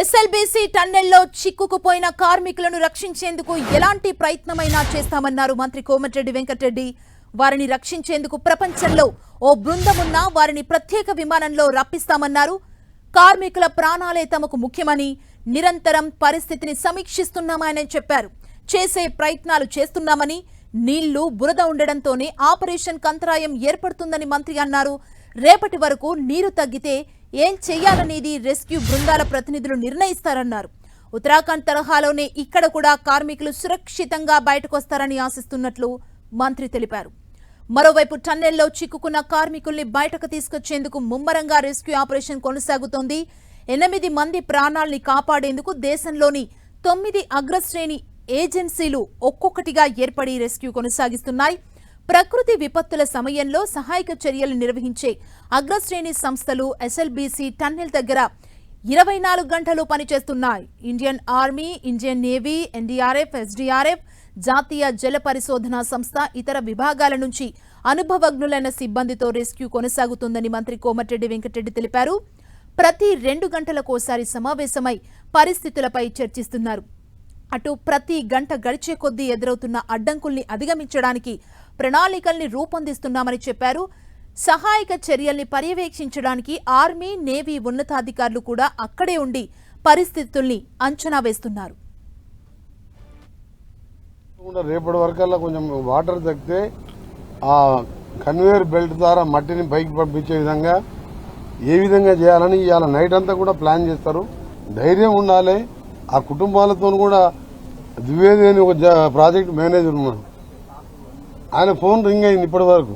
SLBC టన్నెల్లో చిక్కుకుపోయిన కార్మికులను రక్షించేందుకు ఎలాంటి ప్రయత్నమైనా చేస్తామన్నారు మంత్రి కోమటిరెడ్డి వెంకటరెడ్డి. వారిని రక్షించేందుకు ప్రపంచంలో ఓ బృందమున్నా వారిని ప్రత్యేక విమానంలో రప్పిస్తామన్నారు. కార్మికుల ప్రాణాలే తమకు ముఖ్యమని నిరంతరం పరిస్థితిని సమీక్షిస్తున్నామని చెప్పారు. చేసే ప్రయత్నాలు చేస్తున్నామని, నీళ్లు బురద ఉండడంతోనే ఆపరేషన్ కంతరాయం ఏర్పడుతుందని మంత్రి అన్నారు. రేపటి వరకు నీరు తగ్గితే ఏం చేయాలనేది రెస్క్యూ బృందాల ప్రతినిధులు నిర్ణయిస్తారన్నారు. ఉత్తరాఖండ్ తరహాలోనే ఇక్కడ కూడా కార్మికులు సురక్షితంగా బయటకొస్తారని ఆశిస్తున్నట్లు మంత్రి తెలిపారు. మరోవైపు టన్నెల్లో చిక్కుకున్న కార్మికుల్ని బయటకు తీసుకొచ్చేందుకు ముమ్మరంగా రెస్క్యూ ఆపరేషన్ కొనసాగుతోంది. 8 మంది ప్రాణాల్ని కాపాడేందుకు దేశంలోని 9 అగ్రశ్రేణి ఏజెన్సీలు ఒక్కొక్కటిగా ఏర్పడి రెస్క్యూ కొనసాగిస్తున్నాయి. ప్రకృతి విపత్తుల సమయంలో సహాయక చర్యలు నిర్వహించే అగ్రశ్రేణి సంస్థలు ఎస్ఎల్బీసీ టన్నెల్ దగ్గర 24 గంటలు పనిచేస్తున్నాయి. Indian army, Indian navy, NDRF, SDRF, జాతీయ జల పరిశోధన సంస్థ, ఇతర విభాగాల నుంచి అనుభవజ్ఞులైన సిబ్బందితో రెస్క్యూ కొనసాగుతుందని మంత్రి కోమటిరెడ్డి వెంకటరెడ్డి తెలిపారు. ప్రతి 2 గంటలకోసారి సమావేశమై పరిస్థితులపై చర్చిస్తున్నారు. అటు ప్రతి గంట గడిచే కొద్దీ ఎదురవుతున్న అడ్డంకుల్ని అధిగమించడానికి ప్రణాళికల్ని రూపొందిస్తున్నామని చెప్పారు. సహాయక చర్యల్ని పర్యవేక్షించడానికి ఆర్మీ, నేవీ ఉన్నతాధికారులు కూడా అక్కడే ఉండి పరిస్థితుల్ని అంచనా వేస్తున్నారు. రేపటి వరకల్లా కొంచెం వాటర్ తగ్గితే ఆ కన్వేయర్ బెల్ట్ ద్వారా మట్టిని పైకి పంపించే విధంగా ఏ విధంగా చేయాలని ఇవాళ నైట్ అంతా కూడా ప్లాన్ చేస్తారు. ధైర్యం ఉండాలి. ఆ కుటుంబాలతో కూడా ద్వివేది అని ఒక ప్రాజెక్ట్ మేనేజర్ ఉన్నాడు. ఆయన ఫోన్ రింగ్ అయింది. ఇప్పటి వరకు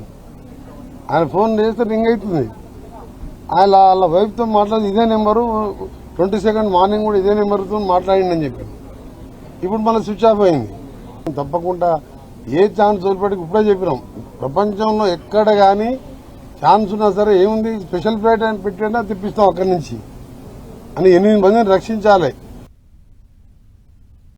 ఆయన ఫోన్ చేస్తే రింగ్ అవుతుంది. ఆయన వాళ్ళ వైఫ్తో మాట్లాడి ఇదే నెంబరు 22 మార్నింగ్ కూడా ఇదే నెంబర్తో మాట్లాడిందని చెప్పాడు. ఇప్పుడు మళ్ళీ స్విచ్ ఆఫ్ అయింది. తప్పకుండా ఏ ఛాన్స్ వదిలిపెట్టి ఇప్పుడే చెప్పినాం. ప్రపంచంలో ఎక్కడ కానీ ఛాన్స్ ఉన్నా సరే ఏముంది, స్పెషల్ ఫ్లైట్ అని పెట్టినా తెప్పిస్తాం అక్కడి నుంచి అని 8 మందిని రక్షించాలి.